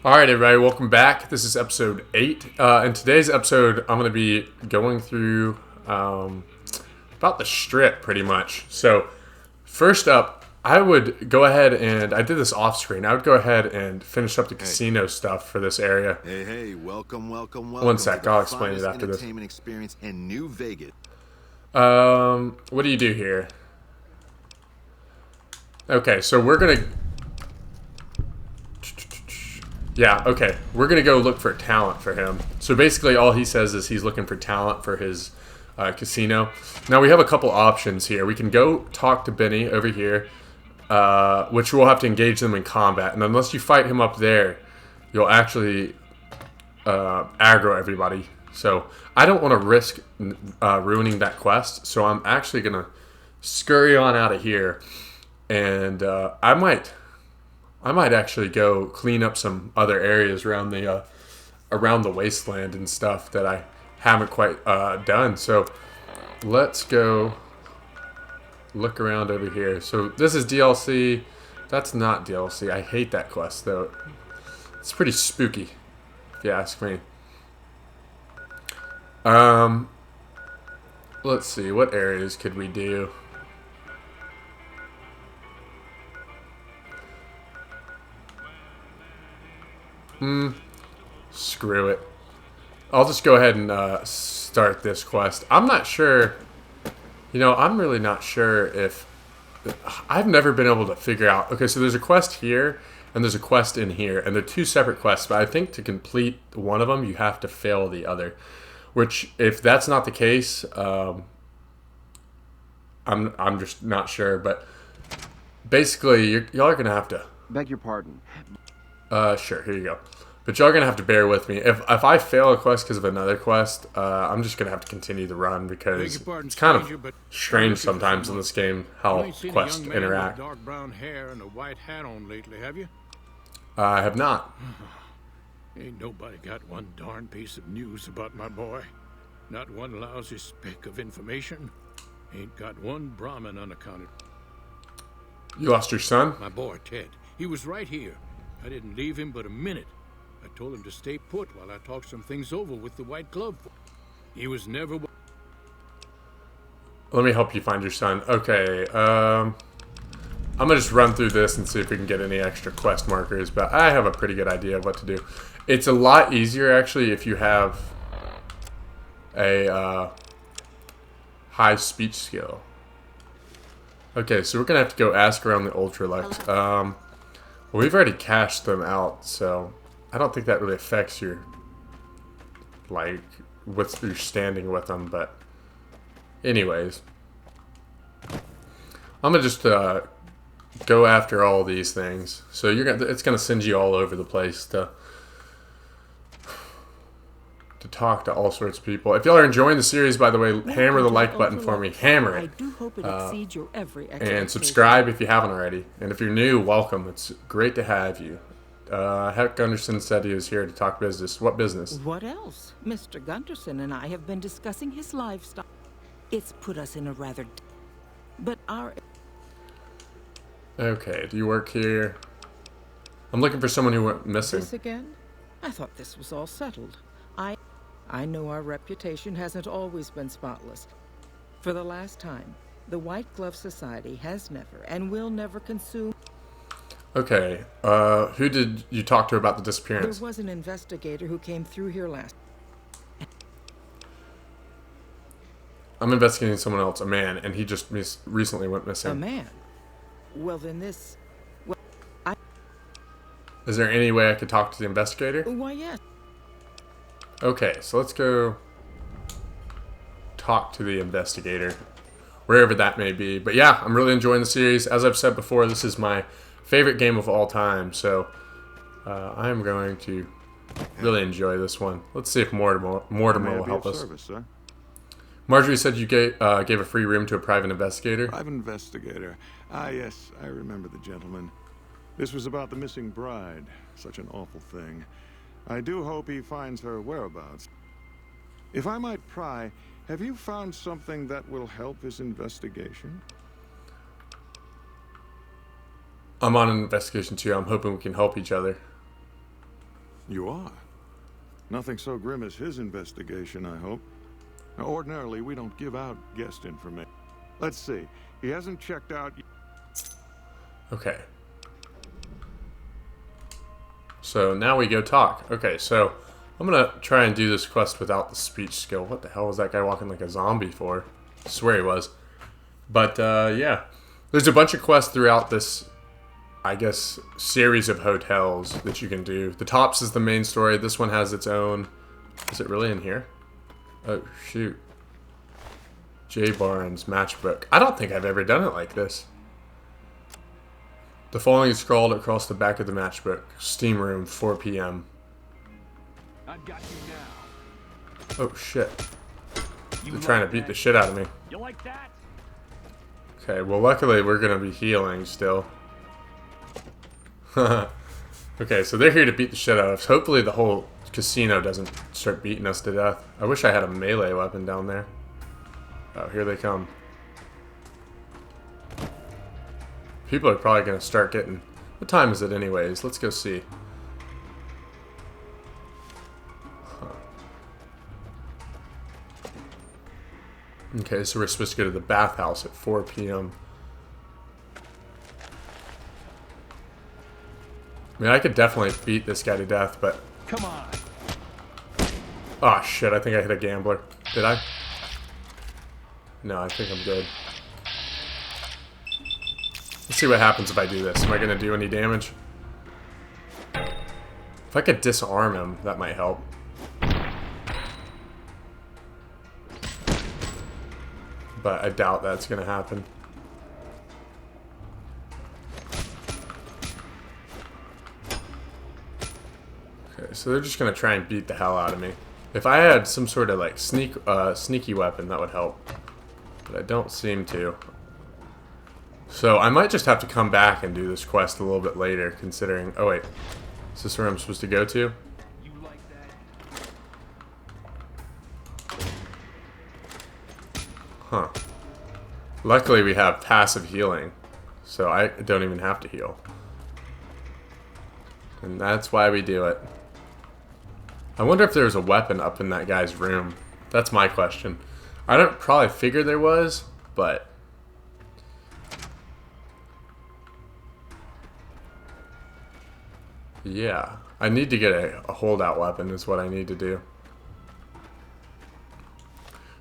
All right, everybody, welcome back. This is episode 8. In today's episode, I'm going to be going through about the strip, pretty much. So, first up, I would go ahead and I did this off screen. I would go ahead and finish up the casino stuff for this area. Hey, welcome. One sec, I'll explain it after this. Entertainment experience in New Vegas. What do you do here? Okay, so we're going to... Yeah, okay. We're going to go look for talent for him. So basically all he says is he's looking for talent for his casino. Now we have a couple options here. We can go talk to Benny over here, which we'll have to engage them in combat. And unless you fight him up there, you'll actually aggro everybody. So I don't want to risk ruining that quest. So I'm actually going to scurry on out of here. And I might actually go clean up some other areas around the wasteland and stuff that I haven't quite done. So let's go look around over here. So this is DLC. That's not DLC. I hate that quest though. It's pretty spooky, if you ask me. Let's see. What areas could we do? Screw it. I'll just go ahead and start this quest. I'm not sure. I'm really not sure if... I've never been able to figure out... Okay, so there's a quest here, and there's a quest in here, and they're two separate quests, but I think to complete one of them, you have to fail the other. Which, if that's not the case, I'm just not sure, but basically, y'all are going to have to... Beg your pardon. Sure, here you go. But y'all are going to have to bear with me. If I fail a quest because of another quest, I'm just going to have to continue the run because it's kind of strange sometimes in this game how quests interact. Dark brown hair and a white hat on lately, have you? I have not. Ain't nobody got one darn piece of news about my boy. Not one lousy speck of information. Ain't got one Brahmin unaccounted. You lost your son? My boy, Ted. He was right here. I didn't leave him but a minute. I told him to stay put while I talked some things over with the White Glove. He was never... Let me help you find your son. Okay, I'm going to just run through this and see if we can get any extra quest markers, but I have a pretty good idea of what to do. It's a lot easier, actually, if you have a high speech skill. Okay, so we're going to have to go ask around the Ultralex. Well, we've already cashed them out, so I don't think that really affects your, with your standing with them, but anyways. I'm going to just go after all these things. So it's going to send you all over the place to talk to all sorts of people. If y'all are enjoying the series, by the way, hammer the like button for me. Hammer it. I do hope it exceeds your every and subscribe if you haven't already. And if you're new, welcome. It's great to have you. Heck Gunderson said he was here to talk business. What business? What else? Mr. Gunderson and I have been discussing his lifestyle. It's put us in a rather... But our... Okay, do you work here? I'm looking for someone who went missing. This again? I thought this was all settled. I know our reputation hasn't always been spotless. For the last time, the White Glove Society has never and will never consume... Okay, who did you talk to about the disappearance? There was an investigator who came through here last... I'm investigating someone else, a man, and he just recently went missing. A man? Well, then this... Well, Is there any way I could talk to the investigator? Why, yes. Okay, so let's go talk to the investigator, wherever that may be. But yeah, I'm really enjoying the series. As I've said before, this is my favorite game of all time, so I'm going to really enjoy this one. Let's see if Mortimer will help us. Service, sir. Marjorie said you gave a free room to a private investigator. Private investigator. Ah, yes, I remember the gentleman. This was about the missing bride. Such an awful thing. I do hope he finds her whereabouts. If I might pry, have you found something that will help his investigation? I'm on an investigation too. I'm hoping we can help each other. You are? Nothing so grim as his investigation, I hope. Now, ordinarily, we don't give out guest information. Let's see. He hasn't checked out... Okay. So now we go talk. Okay, so I'm gonna try and do this quest without the speech skill. What the hell was that guy walking like a zombie for? I swear he was. But yeah, there's a bunch of quests throughout this, I guess, series of hotels that you can do. The Tops is the main story. This one has its own. Is it really in here? Oh shoot. J. Barnes matchbook. I don't think I've ever done it like this. The following is scrawled across the back of the matchbook. Steam room, 4 p.m. I've got you now. Oh shit. They're trying to beat the shit out of me. You like that? Okay, well luckily we're gonna be healing still. Okay, so they're here to beat the shit out of us. Hopefully the whole casino doesn't start beating us to death. I wish I had a melee weapon down there. Oh, here they come. People are probably going to start getting... What time is it anyways? Let's go see. Huh. Okay, so we're supposed to go to the bathhouse at 4 p.m. I mean, I could definitely beat this guy to death, but... Come on. Oh, shit, I think I hit a gambler. Did I? No, I think I'm good. Let's see what happens if I do this. Am I going to do any damage? If I could disarm him, that might help. But I doubt that's going to happen. Okay, so they're just going to try and beat the hell out of me. If I had some sort of like sneaky weapon, that would help. But I don't seem to. So I might just have to come back and do this quest a little bit later, considering... Oh wait, is this where I'm supposed to go to? You like that? Huh. Luckily we have passive healing, so I don't even have to heal. And that's why we do it. I wonder if there's a weapon up in that guy's room. That's my question. I don't probably figure there was, but... Yeah, I need to get a holdout weapon is what I need to do.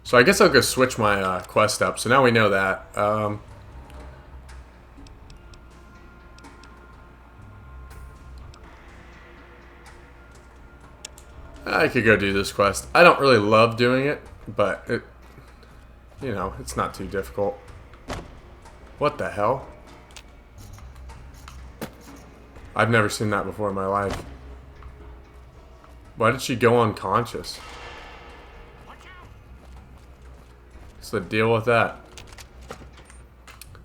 So I guess I'll go switch my quest up. So now we know that. I could go do this quest. I don't really love doing it, but it, you know, it's not too difficult. What the hell? I've never seen that before in my life. Why did she go unconscious? What's the deal with that?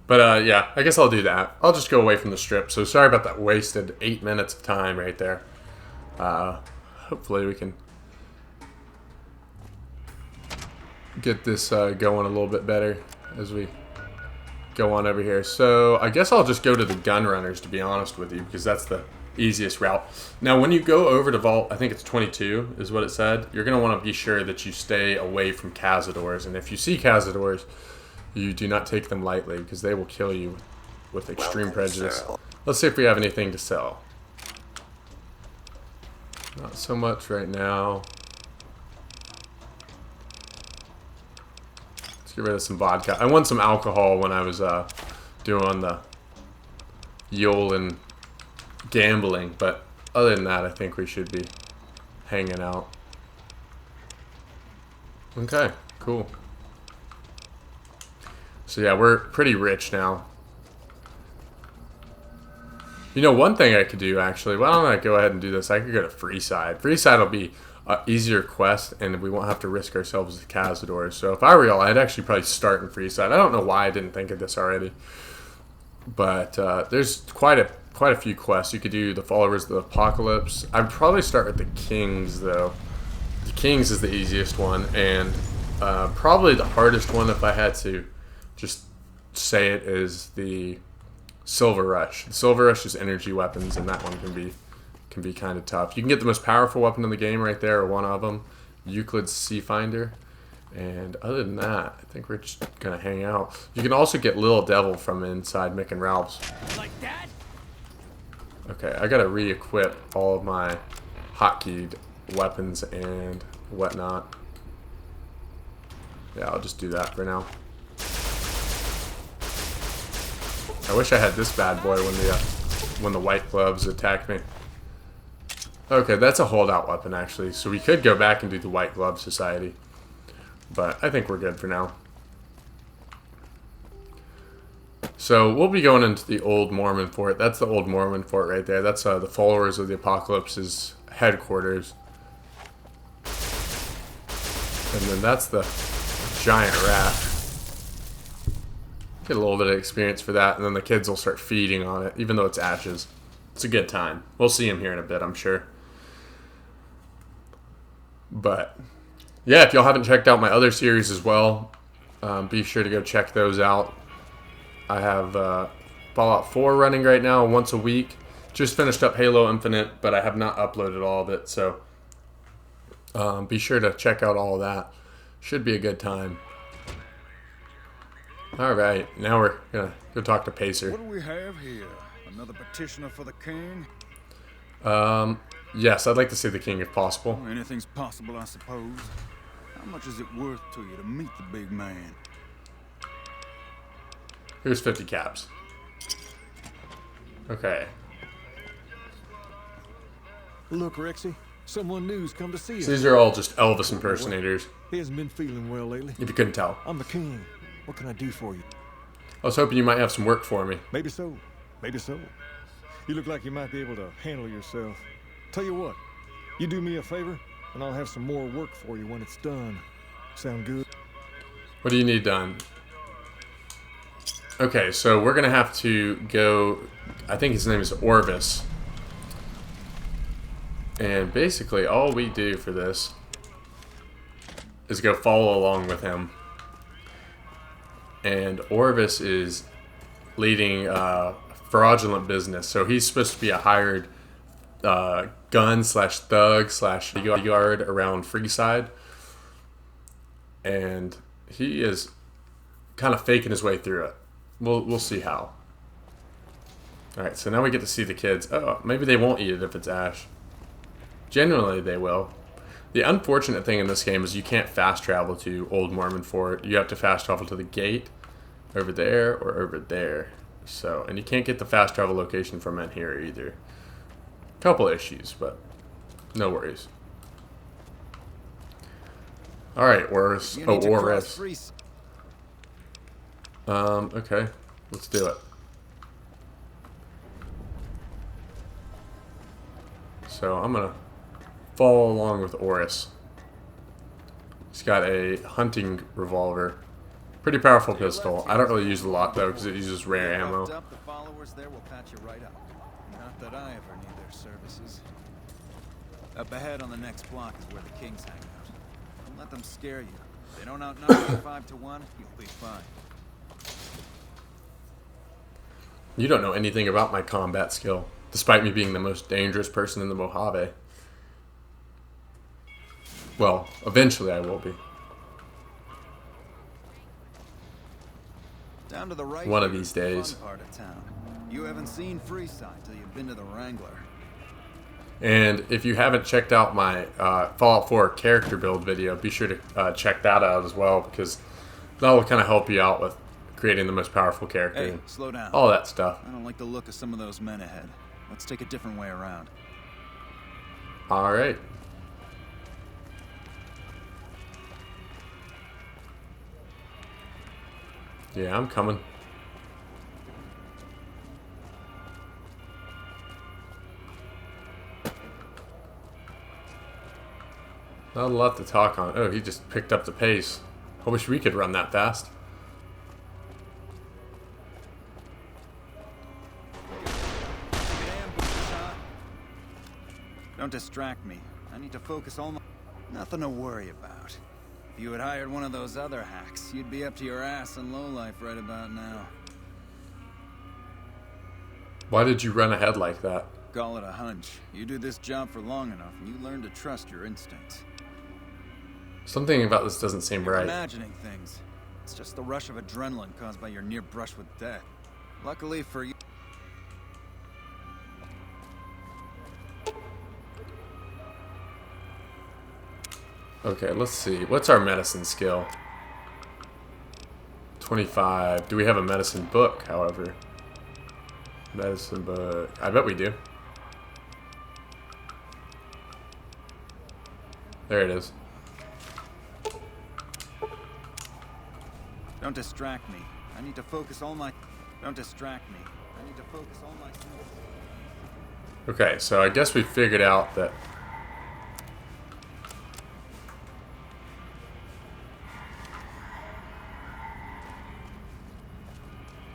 But yeah, I guess I'll do that. I'll just go away from the strip. So sorry about that wasted 8 minutes of time right there. Hopefully we can get this going a little bit better as we go on over here. So I guess I'll just go to the gun runners, to be honest with you, because that's the easiest route. Now when you go over to vault, I think it's 22 is what it said, you're going to want to be sure that you stay away from cazadors, and if you see cazadors, you do not take them lightly because they will kill you with extreme prejudice. Let's see if we have anything to sell. Not so much right now. Get rid of some vodka. I won some alcohol when I was doing the Yolan gambling, but other than that, I think we should be hanging out. Okay, cool. So yeah, we're pretty rich now. You know, one thing I could do actually, why don't I go ahead and do this? I could go to Freeside. Freeside will be an easier quest, and we won't have to risk ourselves with cazadors. So if I were y'all, I'd actually probably start in Freeside. I don't know why I didn't think of this already, but there's quite a few quests. You could do the Followers of the Apocalypse. I'd probably start with the Kings, though. The Kings is the easiest one, and probably the hardest one, if I had to just say it, is the Silver Rush. The Silver Rush is energy weapons, and that one can be can be kind of tough. You can get the most powerful weapon in the game right there, or one of them, Euclid's Sea Finder. And other than that, I think we're just gonna hang out. You can also get Little Devil from inside Mick and Ralph's. Like that? Okay, I gotta re-equip all of my hotkeyed weapons and whatnot. Yeah, I'll just do that for now. I wish I had this bad boy when the white gloves attacked me. Okay, that's a holdout weapon actually, so we could go back and do the White Glove Society. But I think we're good for now. So we'll be going into the Old Mormon Fort. That's the Old Mormon Fort right there. That's the Followers of the Apocalypse's headquarters. And then that's the giant rat. Get a little bit of experience for that, and then the kids will start feeding on it, even though it's ashes. It's a good time. We'll see him here in a bit, I'm sure. But yeah, if y'all haven't checked out my other series as well, be sure to go check those out. I have Fallout 4 running right now once a week. Just finished up Halo Infinite, but I have not uploaded all of it, so be sure to check out all of that. Should be a good time. Alright, now we're going to go talk to Pacer. What do we have here? Another petitioner for the king? Yes, I'd like to see the king if possible. Well, anything's possible, I suppose. How much is it worth to you to meet the big man? Here's 50 caps. Okay. Look, Rexy, someone new's come to see us. So these are all just Elvis impersonators, He hasn't been feeling well lately. if you couldn't tell. I'm the king. What can I do for you? I was hoping you might have some work for me. Maybe so. Maybe so. You look like you might be able to handle yourself. Tell you what, you do me a favor, and I'll have some more work for you when it's done. Sound good? What do you need done? Okay, so we're going to have to go... I think his name is Orvis. And basically all we do for this is go follow along with him. And Orvis is leading fraudulent business. So he's supposed to be a hired gun slash thug slash guard around Freeside. And he is kind of faking his way through it. We'll see how. Alright, so now we get to see the kids. Oh, maybe they won't eat it if it's ash. Generally, they will. The unfortunate thing in this game is you can't fast travel to Old Mormon Fort. You have to fast travel to the gate over there or over there. So, and you can't get the fast travel location from in here either. Couple issues, but no worries. Alright, Orvis. Oh, Orvis. Okay. Let's do it. So I'm gonna follow along with Orvis. He's got a hunting revolver. Pretty powerful pistol. I don't really use it a lot though because it uses rare ammo. The followers there will patch you right up. Not that I ever need their services. Up ahead on the next block is where the kings hang out. Don't let them scare you. If they don't outnumber you 5 to 1, you'll be fine. You don't know anything about my combat skill, despite me being the most dangerous person in the Mojave. Well, eventually I will be. Down to the right. One of here these is the days. fun part of town. You haven't seen Freeside till you've been to the Wrangler. And if you haven't checked out my Fallout 4 character build video, be sure to check that out as well, because that will kind of help you out with creating the most powerful character. Hey, and slow down. all that stuff. I don't like the look of some of those men ahead. Let's take a different way around. Alright. Yeah, I'm coming. Not a lot to talk on. Oh, he just picked up the pace. I wish we could run that fast. Don't distract me. I need to focus on nothing to worry about. If you had hired one of those other hacks, you'd be up to your ass in lowlife right about now. Why did you run ahead like that? Call it a hunch. You do this job for long enough, and you learn to trust your instincts. Something about this doesn't seem You're right. imagining things. It's just the rush of adrenaline caused by your near brush with death. Luckily for you... Okay, let's see. What's our medicine skill? 25. Do we have a medicine book, however? Medicine book. I bet we do. There it is. Don't distract me. I need to focus all my... Don't distract me. I need to focus all my... Okay, so I guess we figured out that...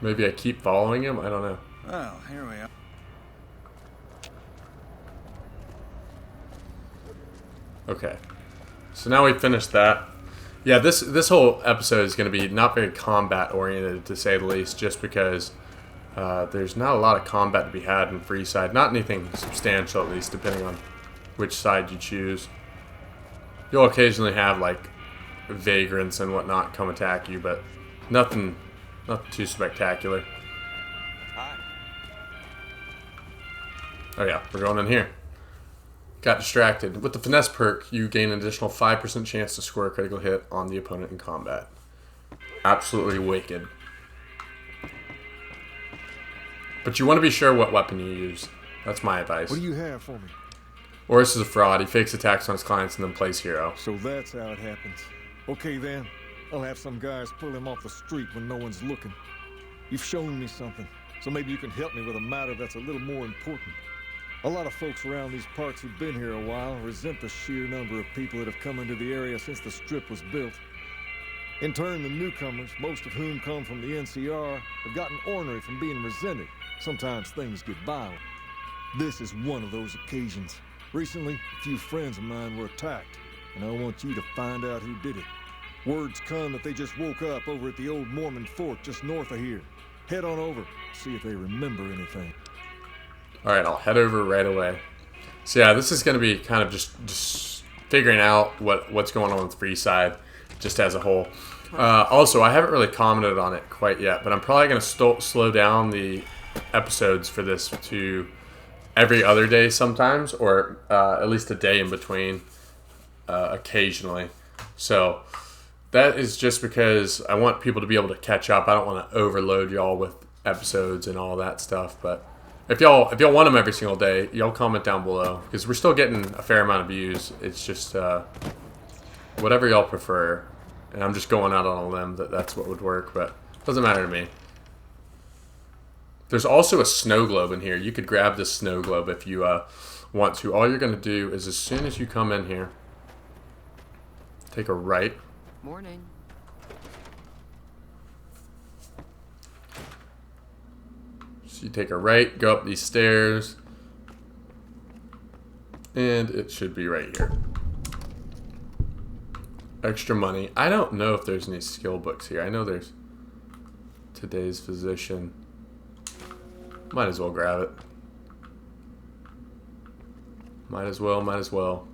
Maybe I keep following him? I don't know. Well, here we are. Okay. So now we finished that. Yeah, this whole episode is going to be not very combat oriented, to say the least, just because there's not a lot of combat to be had in Freeside. Not anything substantial, at least, depending on which side you choose. You'll occasionally have, like, vagrants and whatnot come attack you, but nothing too spectacular. Oh yeah, we're going in here. Got distracted. With the finesse perk, you gain an additional 5% chance to score a critical hit on the opponent in combat. Absolutely wicked. But you want to be sure what weapon you use. That's my advice. What do you have for me? Oris is a fraud. He fakes attacks on his clients and then plays hero. So that's how it happens. Okay then. I'll have some guys pull him off the street when no one's looking. You've shown me something, so maybe you can help me with a matter that's a little more important. A lot of folks around these parts who've been here a while resent the sheer number of people that have come into the area since the strip was built. In turn, the newcomers, most of whom come from the NCR, have gotten ornery from being resented. Sometimes things get violent. This is one of those occasions. Recently, a few friends of mine were attacked, and I want you to find out who did it. Words come that they just woke up over at the old Mormon fort just north of here. Head on over, see if they remember anything. Alright, I'll head over right away. So yeah, this is going to be kind of just figuring out what's going on with Freeside, just as a whole. Also, I haven't really commented on it quite yet, but I'm probably going to slow down the episodes for this to every other day sometimes, or at least a day in between occasionally. So that is just because I want people to be able to catch up. I don't want to overload y'all with episodes and all that stuff, but if y'all want them every single day, y'all comment down below, because we're still getting a fair amount of views. It's just whatever y'all prefer, and I'm just going out on a limb that's what would work, but it doesn't matter to me. There's also a snow globe in here. You could grab this snow globe if you want to. All you're going to do is, as soon as you come in here, take a right. Morning. So you take a right, go up these stairs, and it should be right here. Extra money. I don't know if there's any skill books here. I know there's today's physician. Might as well grab it. Might as well.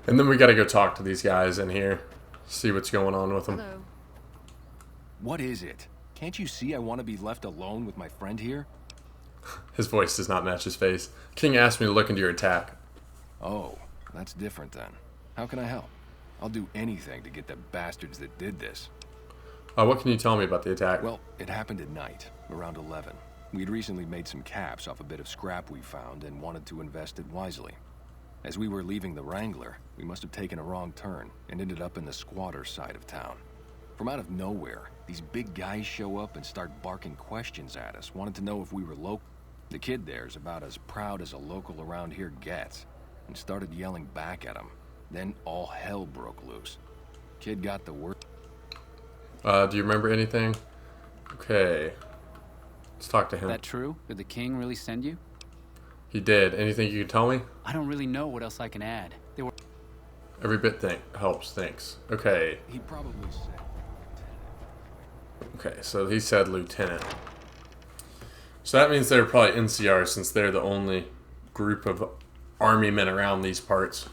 And then we gotta go talk to these guys in here. See what's going on with them. Hello. What is it? Can't you see I want to be left alone with my friend here? His voice does not match his face. King asked me to look into your attack. Oh, that's different then. How can I help? I'll do anything to get the bastards that did this. What can you tell me about the attack? Well, it happened at night, around 11. We'd recently made some caps off a bit of scrap we found and wanted to invest it wisely. As we were leaving the Wrangler, we must have taken a wrong turn and ended up in the squatter side of town. From out of nowhere, these big guys show up and start barking questions at us, wanted to know if we were local. The kid there's about as proud as a local around here gets, and started yelling back at him. Then all hell broke loose. Kid got the word. Do you remember anything? Okay. Let's talk to him. Is that true? Did the king really send you? He did. Anything you can tell me? I don't really know what else I can add. They were... Every bit helps, thanks. Okay. He probably said. Okay, so he said lieutenant. So that means they're probably NCR since they're the only group of army men around these parts.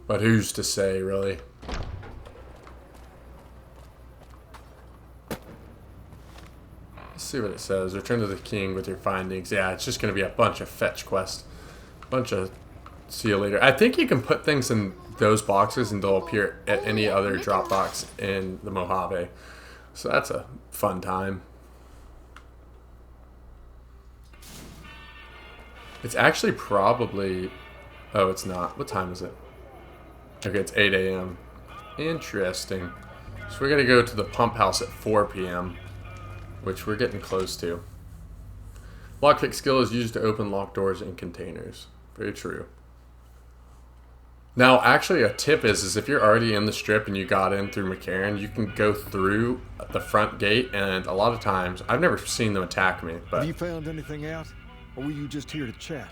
But who's to say, really? Let's see what it says. Return to the king with your findings. Yeah, it's just going to be a bunch of fetch quests. Bunch of see you later. I think you can put things in those boxes and they'll appear at any other drop box in the Mojave. So that's a fun time. It's actually probably... Oh, it's not. What time is it? Okay, it's 8 a.m. Interesting. So we're going to go to the pump house at 4 p.m., which we're getting close to. Lockpick skill is used to open locked doors and containers. Very true. Now, actually, a tip is if you're already in the strip and you got in through McCarran, you can go through the front gate, and a lot of times, I've never seen them attack me, but... Have you found anything out? Or were you just here to chat?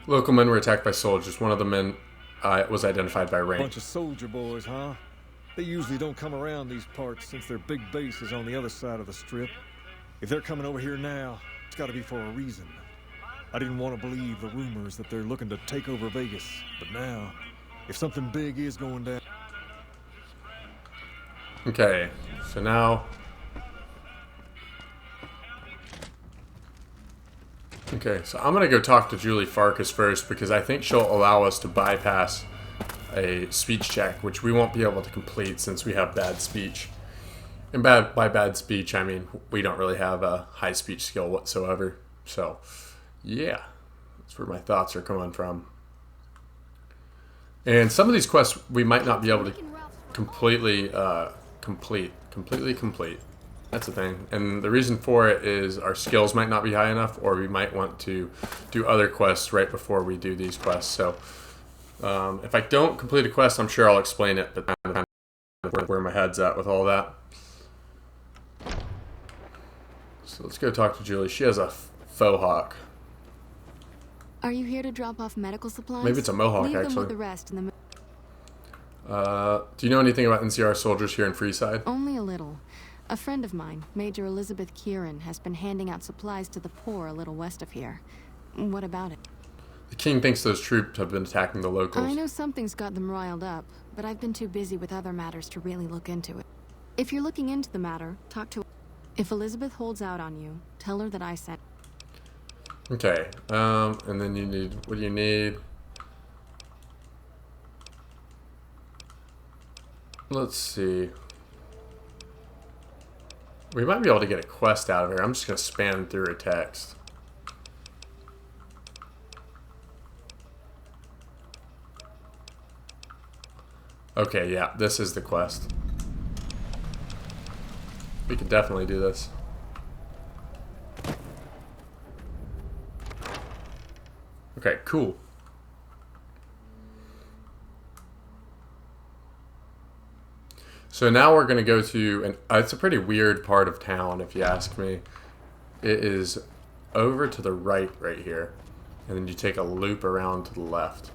Local men were attacked by soldiers. One of the men was identified by rank. Bunch of soldier boys, huh? They usually don't come around these parts since their big base is on the other side of the strip. If they're coming over here now, it's got to be for a reason. I didn't want to believe the rumors that they're looking to take over Vegas, but now, if something big is going down... Okay, so now... Okay, so I'm going to go talk to Julie Farkas first because I think she'll allow us to bypass a speech check, which we won't be able to complete since we have bad speech. And by bad speech, I mean we don't really have a high speech skill whatsoever. So, yeah, that's where my thoughts are coming from. And some of these quests we might not be able to completely complete. That's the thing. And the reason for it is our skills might not be high enough, or we might want to do other quests right before we do these quests. So if I don't complete a quest, I'm sure I'll explain it, but kind of where my head's at with all that. So let's go talk to Julie. She has a faux hawk. Are you here to drop off medical supplies? Maybe it's a mohawk, Leave actually. them with the rest in the... Do you know anything about NCR soldiers here in Freeside? Only a little. A friend of mine, Major Elizabeth Kieran, has been handing out supplies to the poor a little west of here. What about it? The king thinks those troops have been attacking the locals. I know something's got them riled up, but I've been too busy with other matters to really look into it. If you're looking into the matter, talk to her. If Elizabeth holds out on you, tell her that I said... Okay, and then you need... What do you need? Let's see. We might be able to get a quest out of here. I'm just going to spam through her text. Okay, yeah, this is the quest. We could definitely do this. Okay, cool. So now we're going to go to, and it's a pretty weird part of town, if you ask me. It is over to the right here. And then you take a loop around to the left.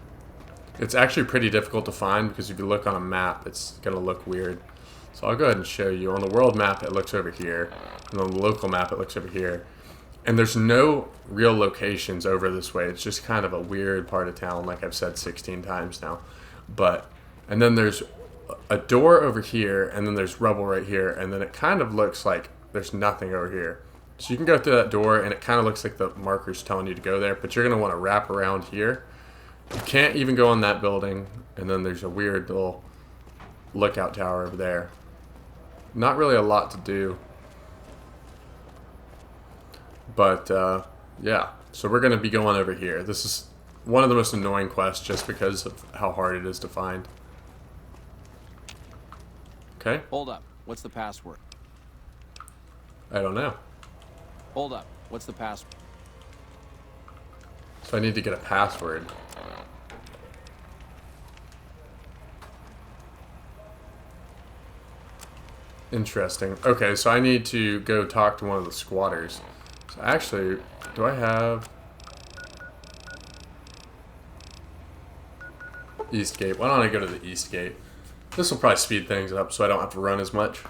It's actually pretty difficult to find because if you look on a map, it's going to look weird. So I'll go ahead and show you. On the world map, it looks over here. And on the local map, it looks over here. And there's no real locations over this way. It's just kind of a weird part of town, like I've said 16 times now. And then there's a door over here, and then there's rubble right here, and then it kind of looks like there's nothing over here. So you can go through that door, and it kind of looks like the marker's telling you to go there, but you're going to want to wrap around here. You can't even go on that building, and then there's a weird little lookout tower over there. Not really a lot to do. But, yeah. So we're going to be going over here. This is one of the most annoying quests just because of how hard it is to find. Okay. Hold up. What's the password? I don't know. Hold up. What's the password? So I need to get a password. Interesting. Okay, so I need to go talk to one of the squatters. So actually, do I have... East Gate. Why don't I go to the East Gate? This will probably speed things up so I don't have to run as much.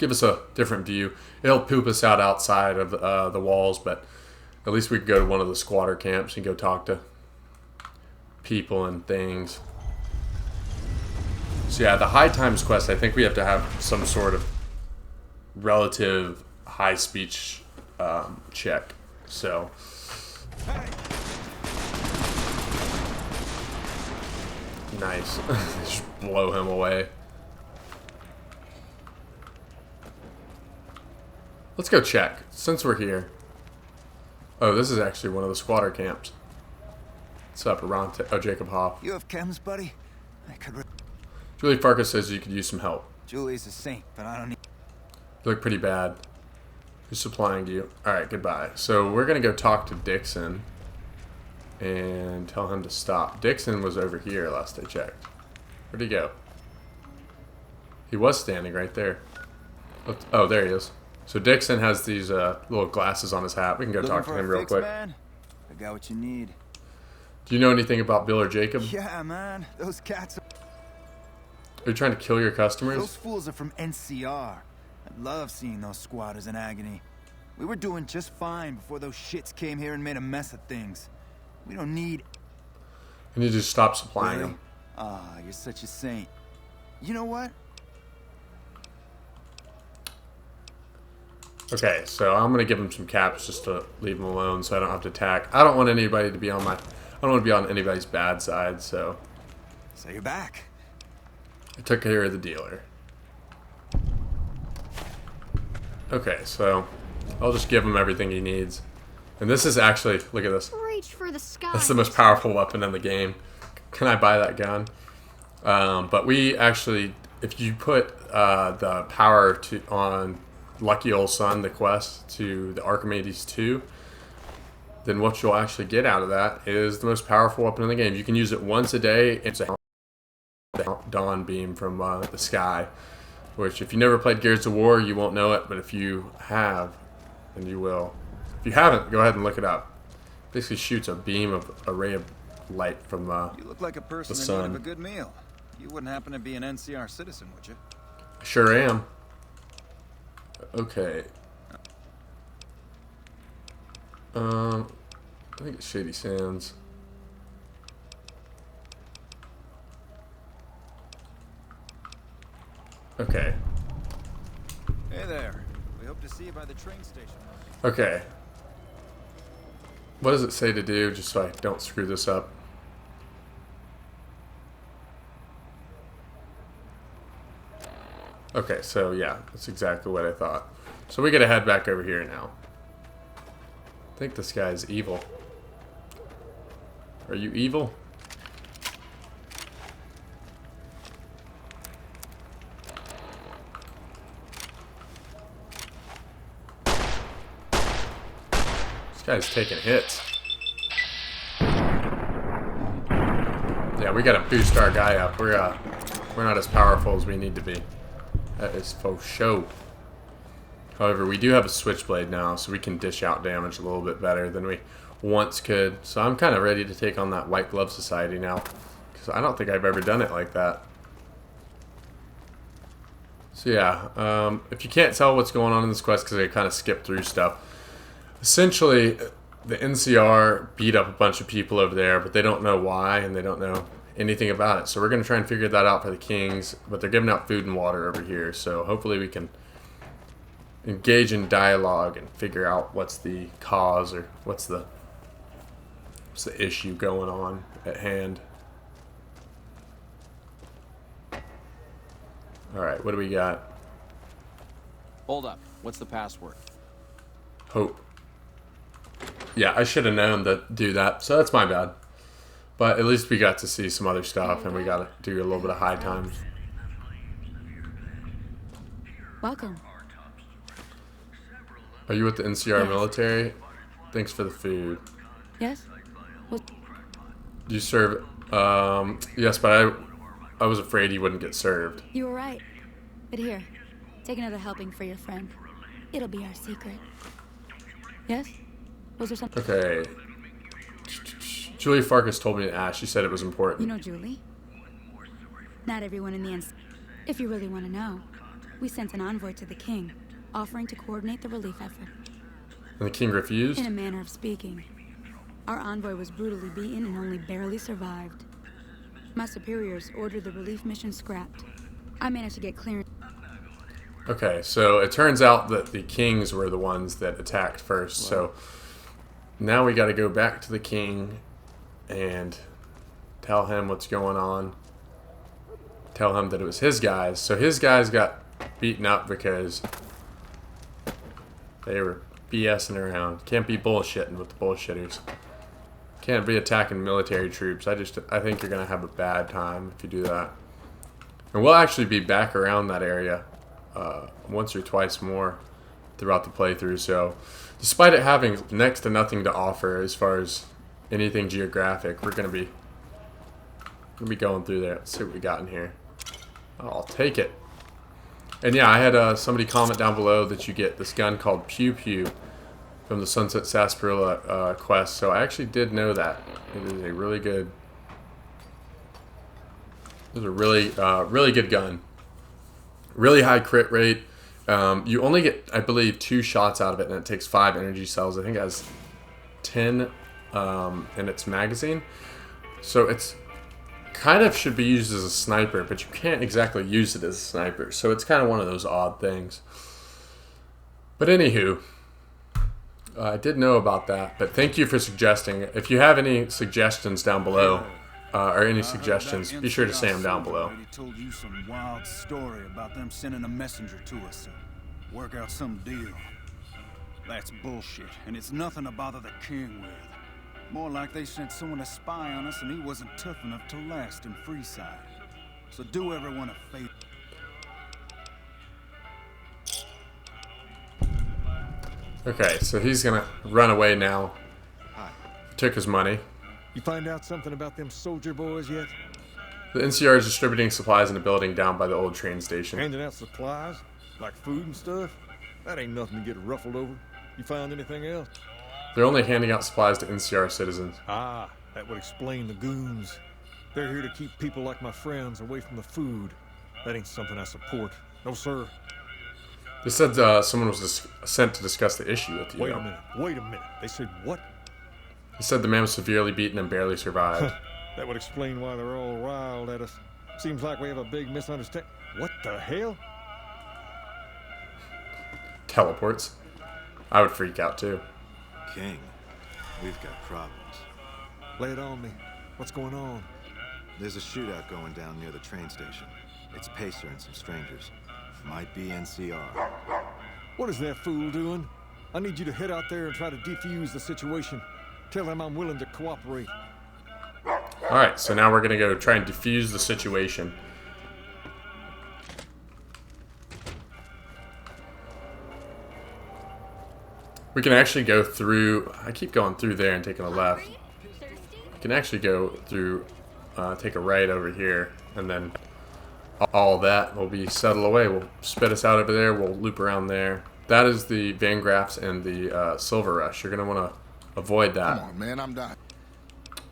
give us a different view. It'll poop us out outside of the walls, but at least we can go to one of the squatter camps and go talk to people and things. So yeah, the High Times quest, I think we have to have some sort of relative high speech check. So nice. Just blow him away. Let's go check since we're here. Oh, this is actually one of the squatter camps. What's up, Arante? Oh, Jacob Hoff. You have chems, buddy? I could. Julie Farkas says you could use some help. Julie's a saint, but I don't need. You look pretty bad. Who's supplying to you? Alright, goodbye. So we're going to go talk to Dixon and tell him to stop. Dixon was over here last I checked. Where'd he go? He was standing right there. Oh, there he is. So Dixon has these little glasses on his hat. We can go talk to him real quick. Man? I got what you need. Do you know anything about Bill or Jacob? Yeah, man. Those cats. Are you trying to kill your customers? Those fools are from NCR. I love seeing those squatters in agony. We were doing just fine before those shits came here and made a mess of things. We don't need... I need to stop supplying Really? them. Ah, you're such a saint. You know what? Okay, so I'm gonna give him some caps just to leave him alone, so I don't have to attack. I don't want anybody to be on my. I don't want to be on anybody's bad side. So you're back. I took care of the dealer. Okay, so I'll just give him everything he needs. And this is actually, look at this. Reach for the sky. That's the most powerful weapon in the game. Can I buy that gun? But we actually, if you put the power on Lucky Old Son, the quest, to the Archimedes 2, then what you'll actually get out of that is the most powerful weapon in the game. You can use it once a day. It's a dawn beam from the sky, which if you never played Gears of War, you won't know it, but if you have, then you will. If you haven't, go ahead and look it up. Basically shoots a beam of a ray of light from You look like a person the in sun. need of a good meal. You wouldn't happen to be an NCR citizen, would you? I sure am. Okay. I think it's Shady Sands. Okay. Hey there. We hope to see you by the train station. Okay. What does it say to do, just so I don't screw this up? Okay, so yeah, that's exactly what I thought. So we gotta head back over here now. I think this guy is evil. Are you evil? This guy's taking hits. Yeah, we gotta boost our guy up. We're not as powerful as we need to be. That is faux show. However, we do have a switchblade now, so we can dish out damage a little bit better than we once could. So I'm kind of ready to take on that White Glove Society now, because I don't think I've ever done it like that. So yeah, if you can't tell what's going on in this quest, because I kind of skipped through stuff, essentially the NCR beat up a bunch of people over there, but they don't know why, and they don't know anything about it. So we're going to try and figure that out for the Kings, but they're giving out food and water over here, so hopefully we can engage in dialogue and figure out what's the cause, or what's the issue going on at hand. Alright, what do we got? Hold up. What's the password? Hope. Yeah, I should have known to do that, so that's my bad. But at least we got to see some other stuff, and we got to do a little bit of high times. Welcome. Are you with the NCR Yes. military? Thanks for the food. Yes? Well, Do you serve? Yes, but I was afraid he wouldn't get served. You were right. But here, take another helping for your friend. It'll be our secret. yes? Was there something? Okay. Julie Farkas told me to ask. She said it was important. You know Julie? Not everyone in the end. If you really want to know. We sent an envoy to the king, offering to coordinate the relief effort. And the king refused? In a manner of speaking. Our envoy was brutally beaten and only barely survived. My superiors ordered the relief mission scrapped. I managed to get clearance. Okay, so it turns out that the kings were the ones that attacked first. Wow. So now we got to go back to the king and tell him what's going on. Tell him that it was his guys. So his guys got beaten up because they were BSing around. Can't be bullshitting with the bullshitters. Can't be attacking military troops. I think you're going to have a bad time if you do that. And we'll actually be back around that area once or twice more throughout the playthrough. So despite it having next to nothing to offer as far as anything geographic, we're going to be going through there. Let's see what we got in here. Oh, I'll take it. And yeah, I had somebody comment down below that you get this gun called Pew Pew from the Sunset Sarsaparilla quest. So I actually did know that. It is a really good... It's a really good gun. Really high crit rate. You only get, I believe, 2 shots out of it, and it takes 5 energy cells. I think it has 10 in its magazine. So it's kind of should be used as a sniper, but you can't exactly use it as a sniper. So it's kind of one of those odd things. But anywho, I did know about that. But thank you for suggesting. If you have any suggestions down below, or any suggestions, be sure to say them down below. He told you some wild story about them sending a messenger to us to work out some deal. That's bullshit, and it's nothing to bother the king with. More like they sent someone to spy on us and he wasn't tough enough to last in Freeside. So do everyone a favor. Okay, so he's gonna run away now. Took his money. You find out something about them soldier boys yet? The NCR is distributing supplies in a building down by the old train station. Handing out supplies? Like food and stuff? That ain't nothing to get ruffled over. You found anything else? They're only handing out supplies to NCR citizens. Ah, that would explain the goons. They're here to keep people like my friends away from the food. That ain't something I support. No, sir. They said someone was sent to discuss the issue with you. Wait a minute. They said what? He said the man was severely beaten and barely survived. That would explain why they're all riled at us. Seems like we have a big misunderstanding. What the hell? Teleports. I would freak out too. King, we've got problems. Lay it on me. What's going on? There's a shootout going down near the train station. It's Pacer and some strangers. Might be NCR. What is that fool doing? I need you to head out there and try to defuse the situation. Tell him I'm willing to cooperate. Alright, so now we're going to go try and defuse the situation. We can actually go through... I keep going through there and taking a left. We can actually go through... take a right over here. And then all that will be settled away. We'll spit us out over there. We'll loop around there. That is the Van Graffs and the Silver Rush. You're going to want to avoid that. Come on, man. I'm done.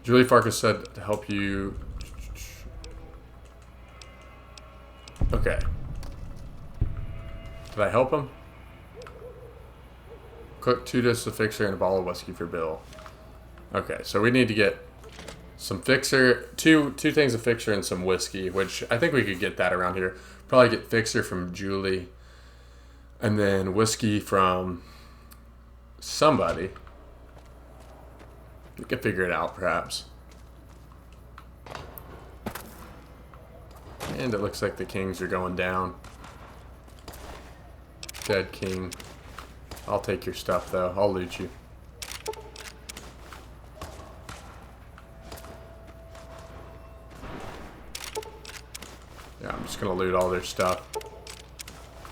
Julie Farkas said to help you... Okay. Did I help him? Cook 2 discs of fixer and a bottle of whiskey for Bill. Okay, so we need to get some fixer, two things of fixer and some whiskey, which I think we could get that around here. Probably get fixer from Julie, and then whiskey from somebody. We can figure it out, perhaps. And it looks like the kings are going down. Dead king. I'll take your stuff, though. I'll loot you. Yeah, I'm just gonna loot all their stuff.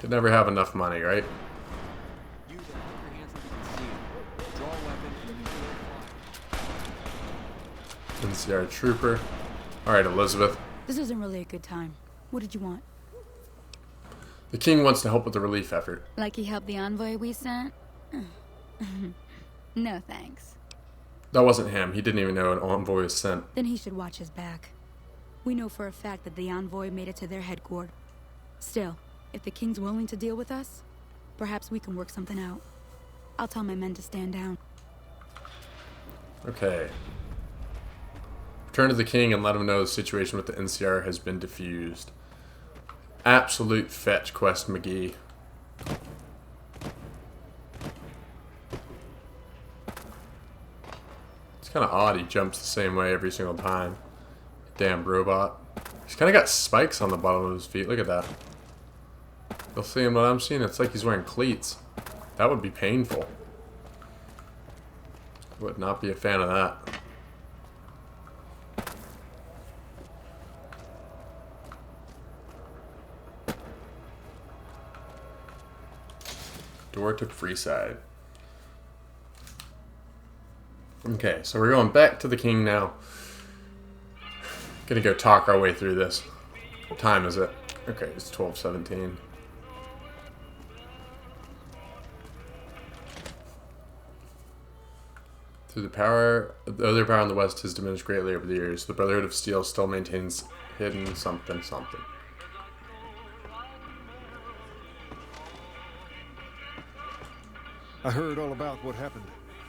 Could never have enough money, right? NCR trooper. Alright, Elizabeth. This isn't really a good time. What did you want? The king wants to help with the relief effort. Like he helped the envoy we sent? No thanks. That wasn't him. He didn't even know an envoy was sent. Then he should watch his back. We know for a fact that the envoy made it to their headquarters. Still, If the king's willing to deal with us, perhaps we can work something out. I'll tell my men to stand down. Okay. Return to the king and let him know the situation with the NCR has been diffused. Absolute fetch quest, McGee. It's kind of odd he jumps the same way every single time. Damn robot. He's kind of got spikes on the bottom of his feet. Look at that. You'll see him what I'm seeing. It's like he's wearing cleats. That would be painful. Would not be a fan of that. Door to Freeside. Okay, so we're going back to the king now. Gonna go talk our way through this. What time is it? Okay, it's 12:17. Through the other power on the west has diminished greatly over the years. The Brotherhood of Steel still maintains hidden something. I heard all about what happened.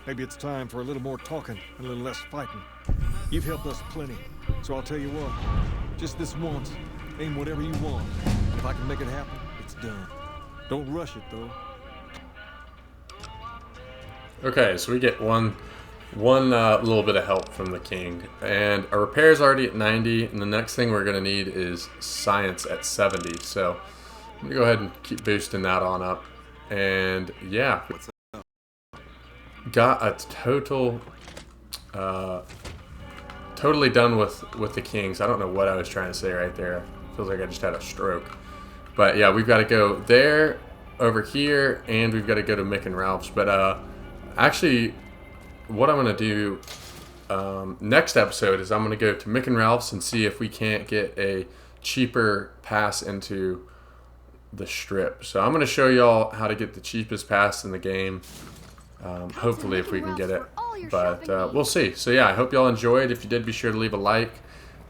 Maybe it's time for a little more talking and a little less fighting. You've helped us plenty, so I'll tell you what. Just this once, aim whatever you want. If I can make it happen, it's done. Don't rush it, though. Okay, so we get one little bit of help from the king, and our repair is already at 90, and the next thing we're gonna need is science at 70. So I'm gonna go ahead and keep boosting that on up, and yeah, got a totally done with the kings. I don't know what I was trying to say right there. Feels like I just had a stroke, but yeah, we've got to go there, over here, and we've got to go to Mick and Ralph's. But actually, what I'm going to do next episode is I'm going to go to Mick and Ralph's and see if we can't get a cheaper pass into the strip. So I'm going to show y'all how to get the cheapest pass in the game. Hopefully if we can get it. But we'll see. So yeah, I hope y'all enjoyed. If you did, be sure to leave a like,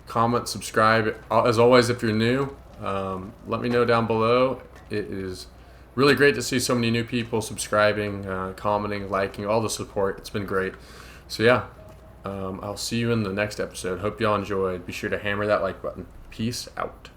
comment, subscribe. As always, if you're new, let me know down below. It is really great to see so many new people subscribing, commenting, liking, all the support. It's been great. So yeah, I'll see you in the next episode. Hope y'all enjoyed. Be sure to hammer that like button. Peace out.